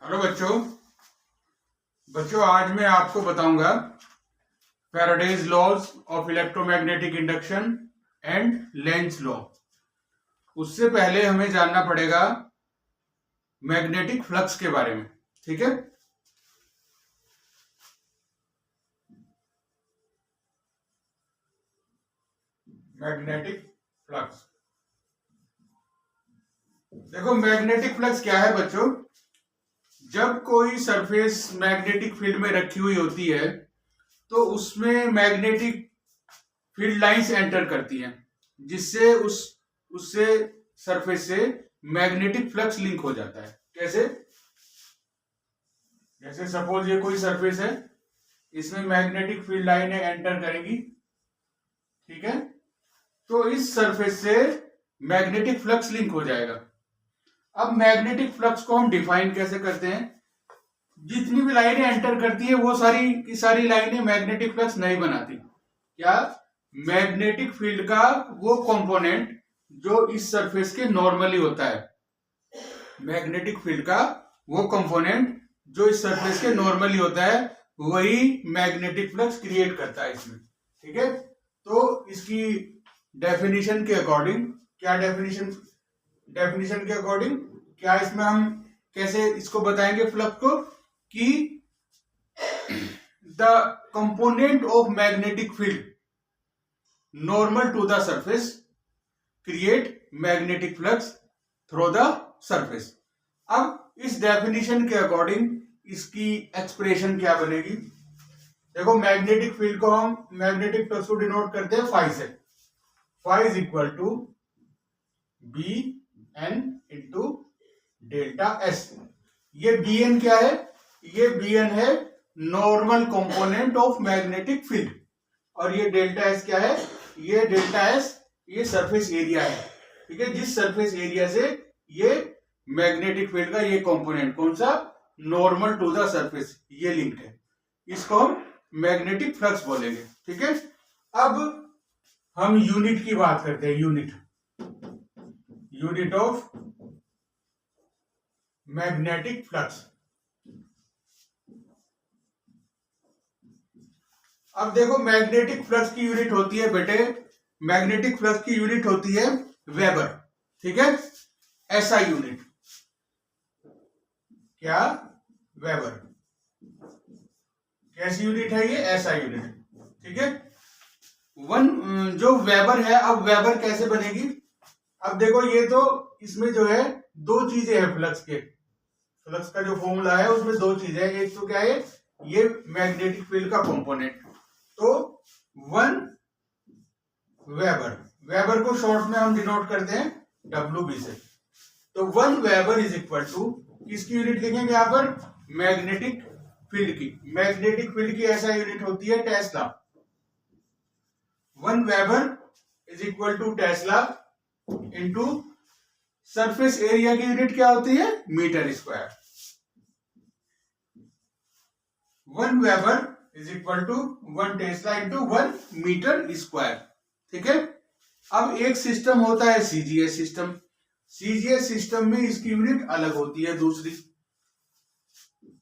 Hello बच्चों आज मैं आपको बताऊंगा Faraday's laws of electromagnetic induction and Lenz law. उससे पहले हमें जानना पड़ेगा मैग्नेटिक फ्लक्स के बारे में। ठीक है, मैग्नेटिक फ्लक्स। देखो मैग्नेटिक फ्लक्स क्या है बच्चों, जब कोई सरफेस मैग्नेटिक फील्ड में रखी हुई होती है तो उसमें मैग्नेटिक फील्ड लाइंस एंटर करती हैं, जिससे उससे सरफेस से मैग्नेटिक फ्लक्स लिंक हो जाता है। कैसे? जैसे सपोज ये कोई सरफेस है, इसमें मैग्नेटिक फील्ड लाइनें एंटर करेगी, ठीक है, तो इस सरफेस से मैग्नेटिक फ्लक्स लिंक हो जाएगा। अब मैग्नेटिक फ्लक्स को हम डिफाइन कैसे करते हैं? जितनी भी लाइनें एंटर करती है वो सारी की सारी लाइनें मैग्नेटिक फ्लक्स नहीं बनाती। क्या? मैग्नेटिक फील्ड का वो कंपोनेंट जो इस सरफेस के नॉर्मली होता है, मैग्नेटिक फील्ड का वो कंपोनेंट जो इस सरफेस के नॉर्मली होता है, वही मैग्नेटिक फ्लक्स क्रिएट करता है इसमें। ठीक है, तो इसकी डेफिनेशन के अकॉर्डिंग क्या डेफिनेशन के अकॉर्डिंग क्या इसमें हम कैसे इसको बताएंगे फ्लक्स को कि the component of magnetic field normal to the surface create magnetic flux through the surface. अब इस डेफिनेशन के अकॉर्डिंग इसकी एक्सप्रेशन क्या बनेगी? देखो मैग्नेटिक फील्ड को हम मैग्नेटिक फ्लक्स को डिनोट करते हैं फाई से। Phi is equal to B N into delta S. ये बी एन क्या है? ये बी एन है normal component of magnetic field, और ये डेल्टा एस क्या है? ये डेल्टा एस ये सरफेस एरिया है। ठीक है, जिस सरफेस एरिया से ये मैग्नेटिक फील्ड का ये कंपोनेंट कौन सा नॉर्मल टू द सरफेस ये लिंक्ड है, इसको हम मैग्नेटिक फ्लक्स बोलेंगे। ठीक है, अब हम यूनिट की बात करते हैं। Unit of magnetic flux. अब देखो मैग्नेटिक फ्लक्स की यूनिट होती है बेटे, मैग्नेटिक फ्लक्स की यूनिट होती है वेबर। ठीक है, एसआई यूनिट क्या? वेबर। कैसी यूनिट है ये? SI unit. ठीक है, जो वेबर है, अब वेबर कैसे बनेगी? अब देखो ये तो इसमें जो है दो चीजें हैं फ्लक्स के। फ्लक्स का जो फॉर्मूला है उसमें दो चीजें हैं। एक तो क्या है? ये मैग्नेटिक फील्ड का कंपोनेंट, तो 1 वेबर। वेबर को शॉर्ट में हम डिनोट करते हैं WB से। तो 1 वेबर इज इक्वल टू किसकी यूनिट लिखेंगे यहाँ पर? मैग्नेटिक फील्ड की। मैग्नेटिक फील्ड की ऐसा यूनिट होती है tesla. 1 weber is equal to tesla into surface area की यूनिट क्या होती है? Metre square. 1 weber is equal to 1 tesla into 1 metre square. ठीक है, अब एक सिस्टम होता है सीजीएस सिस्टम। सीजीएस सिस्टम में इसकी यूनिट अलग होती है दूसरी।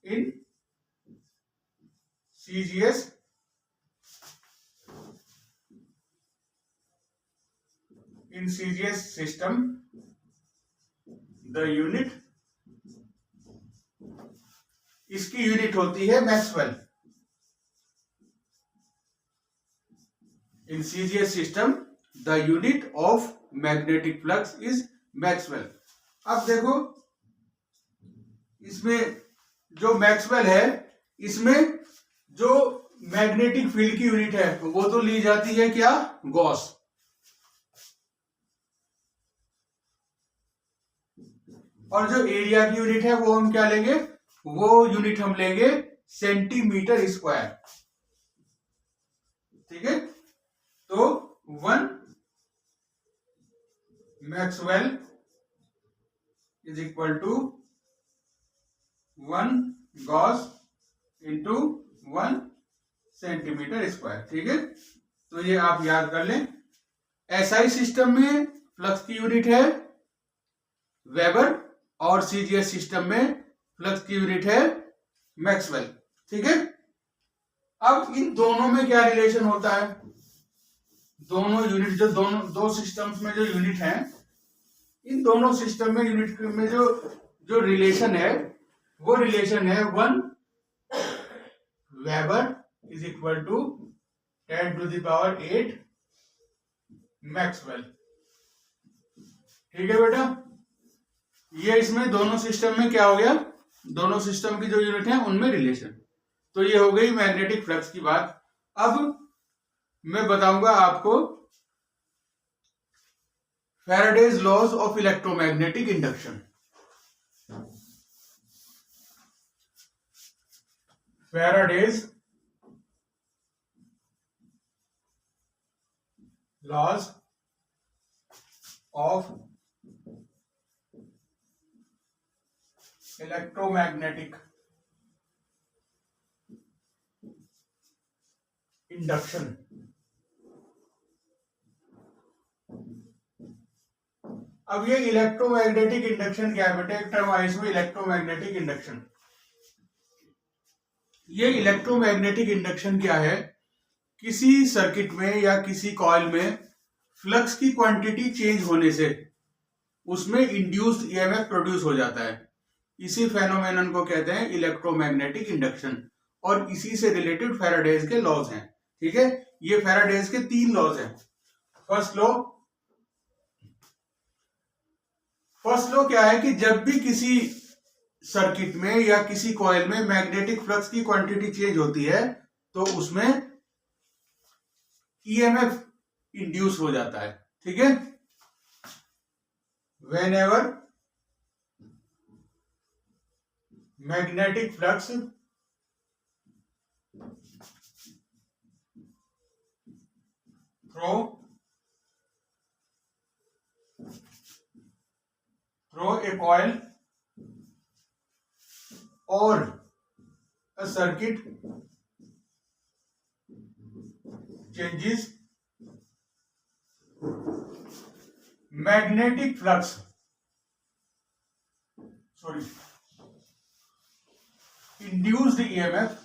In CGS system the unit, इसकी यूनिट होती है Maxwell. In CGS system the unit of magnetic flux is Maxwell. अब देखो इसमें जो मैक्सवेल है, इसमें जो मैग्नेटिक फील्ड की यूनिट है वो तो ली जाती है क्या? गॉस। और जो एरिया की यूनिट है वो हम क्या लेंगे? वो यूनिट हम लेंगे सेंटीमीटर स्क्वायर। ठीक है, तो 1 maxwell is equal to 1 gauss into 1 centimetre square. ठीक है, तो ये आप याद कर लें। एसआई सिस्टम में फ्लक्स की यूनिट है वेबर और सीजीएस सिस्टम में फ्लक्स की यूनिट है मैक्सवेल। ठीक है, अब इन दोनों में क्या रिलेशन होता है, दोनों यूनिट जो दो सिस्टम्स में जो यूनिट है, इन दोनों सिस्टम में यूनिट में जो जो रिलेशन है वो रिलेशन है 1 weber is equal to 10⁸ maxwell. ठीक है बेटा, ये इसमें दोनों सिस्टम में क्या हो गया, दोनों सिस्टम की जो यूनिट है उनमें रिलेशन। तो ये हो गई मैग्नेटिक फ्लक्स की बात। अब मैं बताऊंगा आपको Faraday's laws of electromagnetic induction. Faraday's laws of electromagnetic induction. अब ये इलेक्ट्रोमैग्नेटिक इंडक्शन क्या है बेटा, एक टर्म आई इसमें इलेक्ट्रोमैग्नेटिक इंडक्शन। ये इलेक्ट्रोमैग्नेटिक इंडक्शन क्या है, किसी सर्किट में या किसी कॉइल में फ्लक्स की क्वांटिटी चेंज होने से उसमें इंड्यूस्ड ईएमएफ प्रोड्यूस हो जाता है। इसी फेनोमेनन को कहते हैं इलेक्ट्रोमैग्नेटिक इंडक्शन, और इसी से रिलेटेड फैराडेज के लॉज हैं। ठीक है, ये फैराडेज के 3 लॉज हैं। फर्स्ट लॉ क्या है कि जब भी किसी सर्किट में या किसी कॉइल में मैग्नेटिक फ्लक्स की क्वांटिटी चेंज होती है तो उसमें ईएमएफ इंड्यूस हो जाता है। ठीक है, whenever magnetic flux through a coil or a circuit changes magnetic flux, induced EMF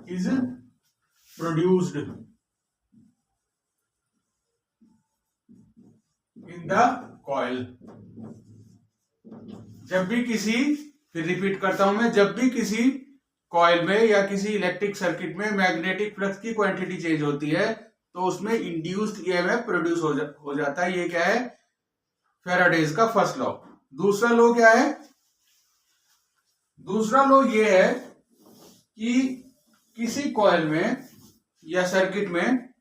is produced in the coil। जब भी किसी, फिर रिपीट करता हूं मैं, जब भी किसी कॉइल में या किसी इलेक्ट्रिक सर्किट में मैग्नेटिक फ्लक्स की क्वांटिटी चेंज होती है तो उसमें इंड्यूस्ड ईएमएफ प्रोड्यूस हो जाता है। ये क्या है, फैराडेज का फर्स्ट लॉ। दूसरा लॉ क्या है, दूसरा लॉ ये है कि किसी कॉइल में या सर्किट में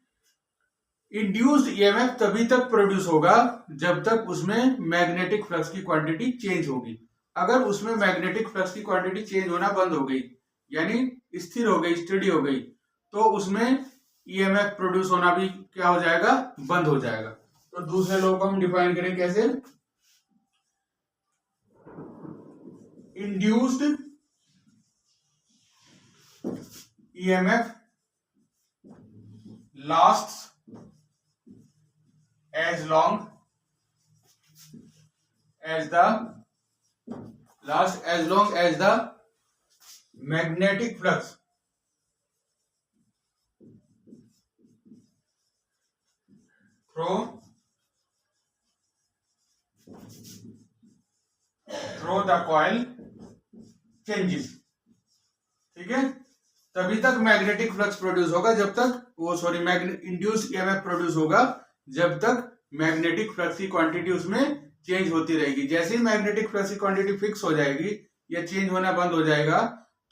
इंड्यूस्ड ईएमएफ तभी तक प्रोड्यूस होगा जब तक उसमें मैग्नेटिक फ्लक्स की क्वांटिटी चेंज होगी। अगर उसमें मैग्नेटिक फ्लक्स की क्वांटिटी चेंज होना बंद हो गई, यानी स्थिर हो गई, स्टडी हो गई, तो उसमें ईएमएफ प्रोड्यूस होना भी क्या हो जाएगा, बंद हो जाएगा। तो दूसरे लॉ को हम डिफाइन करें कैसे, induced EMF lasts as long as the magnetic flux through the coil changes। ठीक है, तभी तक मैग्नेटिक फ्लक्स प्रोड्यूस होगा जब तक इंड्यूस्ड ईएमएफ प्रोड्यूस होगा जब तक मैग्नेटिक फ्लक्स की क्वांटिटी उसमें चेंज होती रहेगी। जैसे ही मैग्नेटिक फ्लक्स की क्वांटिटी फिक्स हो जाएगी या चेंज होना बंद हो जाएगा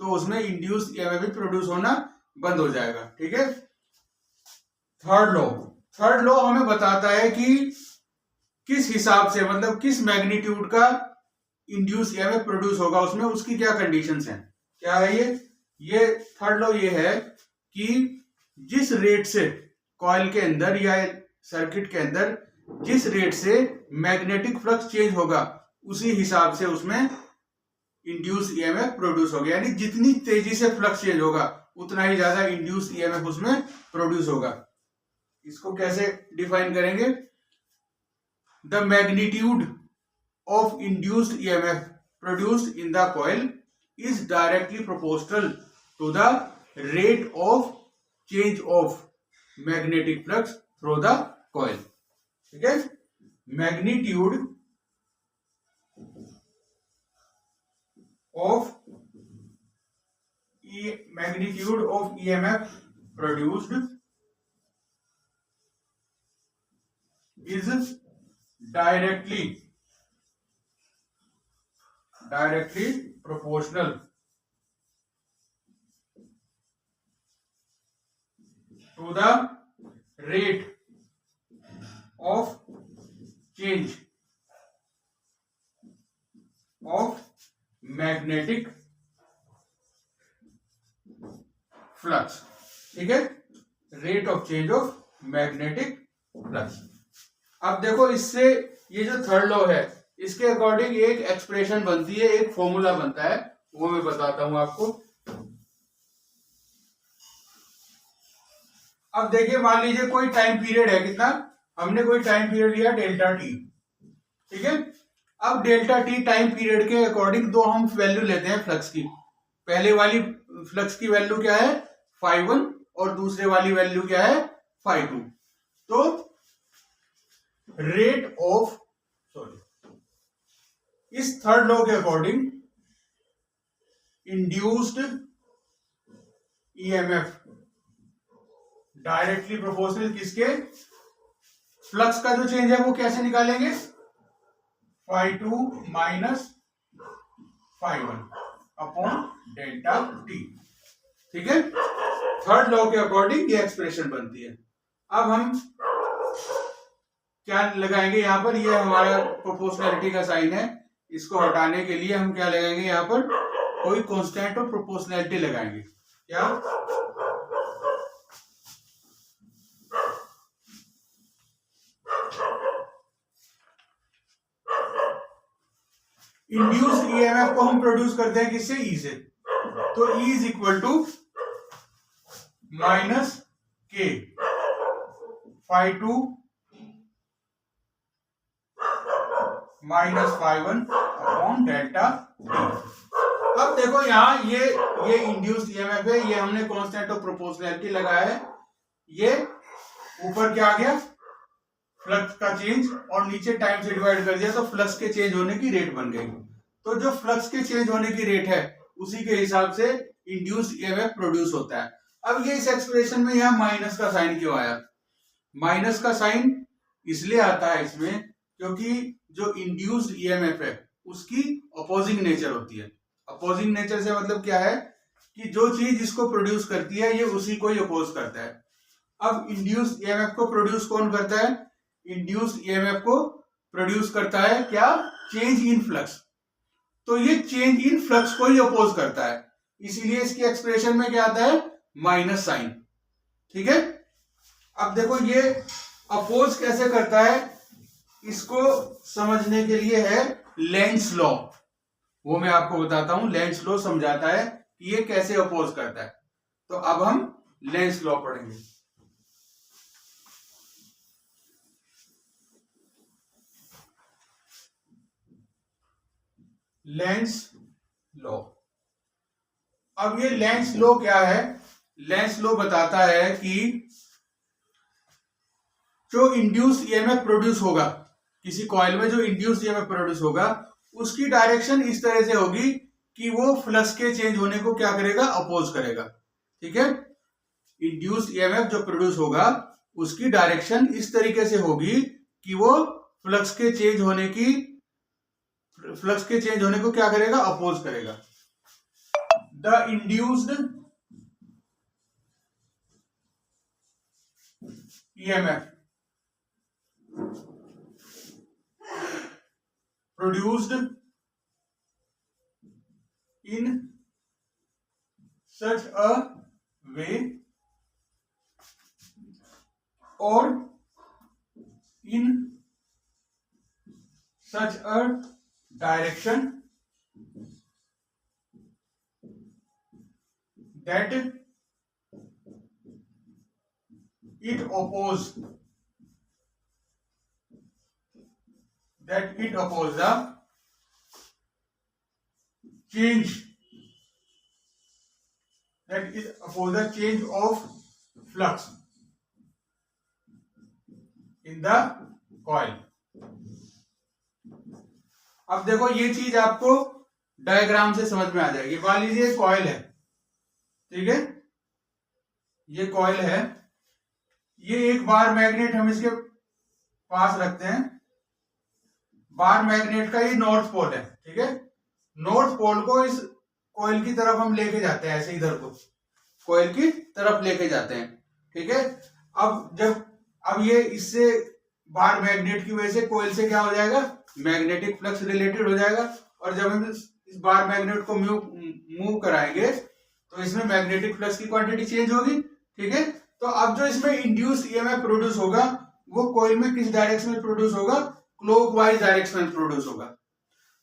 तो उसमें इंड्यूस्ड ईएमएफ भी प्रोड्यूस होना बंद हो जाएगा। ठीक है, थर्ड लॉ हमें बताता है कि किस हिसाब से, मतलब किस मैग्नीट्यूड का इंड्यूस्ड ईएमएफ प्रोड्यूस होगा उसमें, उसकी क्या कंडीशंस हैं। क्या है ये थर्ड लॉ ये है कि जिस रेट से कॉइल के अंदर या सर्किट के अंदर जिस रेट से मैग्नेटिक फ्लक्स चेंज होगा उसी हिसाब से उसमें इंड्यूस्ड ईएमएफ प्रोड्यूस होगा। यानी जितनी तेजी से फ्लक्स चेंज होगा उतना ही ज्यादा इंड्यूस्ड ईएमएफ उसमें प्रोड्यूस होगा। इसको कैसे डिफाइन करेंगे, the magnitude of induced EMF produced in the coil is directly proportional to the rate of change of magnetic flux through the coil. ठीक है, magnitude of EMF produced is directly proportional to the rate of change of magnetic flux. ठीक है, rate of change of magnetic flux. अब देखो, इससे ये जो third law है इसके अकॉर्डिंग एक एक्सप्रेशन बनती है, एक फॉर्मूला बनता है, वो मैं बताता हूं आपको. अब देखिए, मान लीजिए कोई टाइम पीरियड है, कितना, हमने कोई टाइम पीरियड लिया डेल्टा टी. ठीक है, अब डेल्टा टी टाइम पीरियड के अकॉर्डिंग दो हम वैल्यू लेते हैं फ्लक्स की. पहले वाली फ्लक्स की वैल्यू क्या है, φ1, और दूसरे वाली वैल्यू क्या है, φ2. तो रेट ऑफ, इस थर्ड लॉ के according induced EMF directly proportional किसके, फ्लक्स का जो चेंज है वो कैसे निकालेंगे, φ2 माइनस φ1 अपॉन डेल्टा टी. ठीक है, थर्ड लॉ के अकॉर्डिंग ये एक्सप्रेशन बनती है. अब हम क्या लगाएंगे यहां पर, ये हमारा प्रोपोर्शनैलिटी का साइन है, इसको हटाने के लिए हम क्या लगाएंगे, यहां पर कोई कांस्टेंट ऑफ प्रोपोर्शनैलिटी लगाएंगे. क्या, इंड्यूस्ड ईएमएफ को हम प्रोड्यूस करते हैं किससे, ई से. तो E is equal to minus K φ2 minus φ1 upon delta T. अब देखो यहां ये इंड्यूस्ड ईएमएफ है, ये हमने कांस्टेंट ऑफ प्रोपोर्शनैलिटी लगाया है. ये ऊपर क्या आ गया, फ्लक्स का चेंज, और नीचे टाइम से डिवाइड कर दिया तो फ्लक्स के चेंज होने की रेट बन गई. तो जो फ्लक्स के चेंज होने की रेट है उसी के हिसाब से इंड्यूस्ड ईएमएफ प्रोड्यूस होता है. अब ये इस एक्सप्रेशन में यहां माइनस का साइन क्यों आया, माइनस का साइन इसलिए आता है इसमें क्योंकि जो इंड्यूस्ड ईएमएफ है उसकी अपोजिंग नेचर होती है. अपोजिंग नेचर से मतलब क्या है कि जो चीज जिसको प्रोड्यूस करती है ये उसी को ही अपोज करता है. अब इंड्यूस्ड ईएमएफ को प्रोड्यूस कौन करता है, इंड्यूस्ड ईएमएफ को प्रोड्यूस करता है क्या, चेंज इन फ्लक्स. तो ये चेंज इन फ्लक्स को ही अपोज करता है, इसीलिए इसकी एक्सप्रेशन में क्या आता है, माइनस साइन. ठीक है, अब देखो ये अपोज कैसे करता है, इसको समझने के लिए है लेंस लॉ, वो मैं आपको बताता हूं. लेंस लॉ समझाता है कि ये कैसे अपोज करता है. तो अब हम लेंस लॉ पढ़ेंगे. Lenz law. अब ये लेंस लॉ क्या है, लेंस लॉ बताता है कि जो इंड्यूस ईएमएफ प्रोड्यूस होगा किसी कॉइल में, जो इंड्यूस ईएमएफ प्रोड्यूस होगा उसकी डायरेक्शन इस तरह से होगी कि वो फ्लक्स के चेंज होने को क्या करेगा, अपोज करेगा. ठीक है, इंड्यूस ईएमएफ जो प्रोड्यूस होगा उसकी डायरेक्शन इस तरीके से होगी कि वो फ्लक्स के चेंज होने को क्या करेगा, अपोज करेगा. The induced EMF produced in such a way or in such a direction that it oppose that it opposes the change of flux in the coil. अब देखो ये चीज आपको डायग्राम से समझ में आ जाएगी। मान लीजिए कॉइल है, ठीक है, ये कॉइल है, ये एक बार मैग्नेट हम इसके पास रखते हैं। बार मैग्नेट का ये नॉर्थ पोल है, ठीक है। नॉर्थ पोल को इस कॉइल की तरफ हम लेके जाते हैं, ऐसे इधर को कॉइल की तरफ लेके जाते हैं, ठीक है। अब ये इससे बार मैग्नेट की वजह से कॉइल से क्या हो जाएगा, मैग्नेटिक फ्लक्स रिलेटेड हो जाएगा। और जब हम इस बार मैग्नेट को मूव कराएंगे तो इसमें मैग्नेटिक फ्लक्स की क्वांटिटी चेंज होगी, ठीक है। तो अब जो इसमें इंड्यूस्ड ईएमएफ प्रोड्यूस होगा वो कॉइल में किस डायरेक्शन में प्रोड्यूस होगा, क्लॉकवाइज डायरेक्शन में प्रोड्यूस होगा।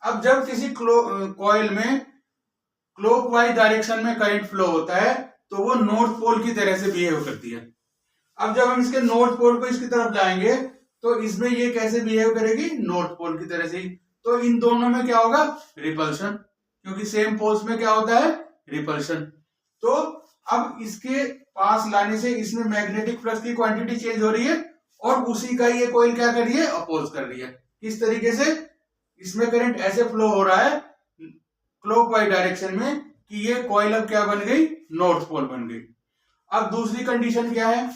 अब जब किसी कॉइल में क्लॉकवाइज डायरेक्शन में करंट फ्लो होता है तो वो नॉर्थ पोल की तरह से बिहेव करती है। अब जब हम इसके नॉर्थ पोल को इसकी तरफ लाएंगे तो इसमें ये कैसे बिहेव करेगी, नॉर्थ पोल की तरह से। तो इन दोनों में क्या होगा, रिपल्शन, क्योंकि सेम पोल्स में क्या होता है, रिपल्शन। तो अब इसके पास लाने से इसमें मैग्नेटिक फ्लक्स की क्वांटिटी चेंज हो रही है और उसी का ये कॉइल क्या कर रही है, अपोज कर रही है। किस तरीके से, इसमें करंट ऐसे फ्लो हो रहा है क्लॉकवाइज डायरेक्शन में कि ये कॉइल अब क्या बन गई, नॉर्थ पोल बन गई। अब दूसरी कंडीशन क्या है,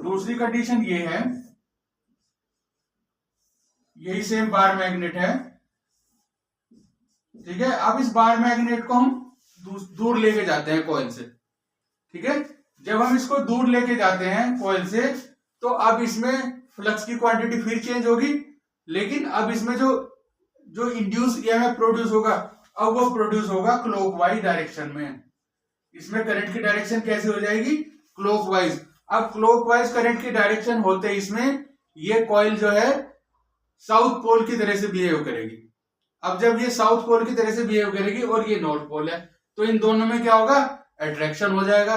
दूसरी कंडीशन ये है, यही सेम बार मैग्नेट है, ठीक है। अब इस बार मैग्नेट को हम दूर लेके जाते हैं कॉइल से, ठीक है। जब हम इसको दूर लेके जाते हैं कॉइल से तो अब इसमें फ्लक्स की क्वांटिटी फिर चेंज होगी, लेकिन अब इसमें जो इंड्यूस ईएमएफ प्रोड्यूस होगा अब वो प्रोड्यूस होगा क्लॉकवाइज डायरेक्शन में। इसमें करंट की डायरेक्शन कैसे हो जाएगी, क्लॉकवाइज। अब क्लॉकवाइज करंट की डायरेक्शन होते ही इसमें ये कॉइल जो है साउथ पोल की तरह से बिहेव करेगी। अब जब ये साउथ पोल की तरह से बिहेव करेगी और ये नॉर्थ पोल है तो इन दोनों में क्या होगा, अट्रैक्शन हो जाएगा।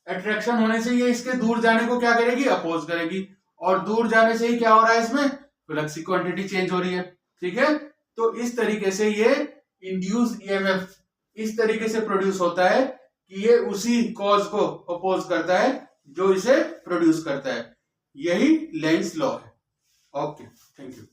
अट्रैक्शन होने से ये इसके दूर जाने को क्या करेगी, अपोज करेगी। और दूर जाने से ही क्या हो रहा है, इसमें फ्लक्स की क्वांटिटी चेंज हो रही है, ठीक है। तो इस तरीके से ये इंड्यूस्ड ईएमएफ इस तरीके से प्रोड्यूस होता है कि ये उसी कॉज को अपोज करता है जो इसे प्रोड्यूस करता है। यही लेंस लॉ है। Okay, thank you.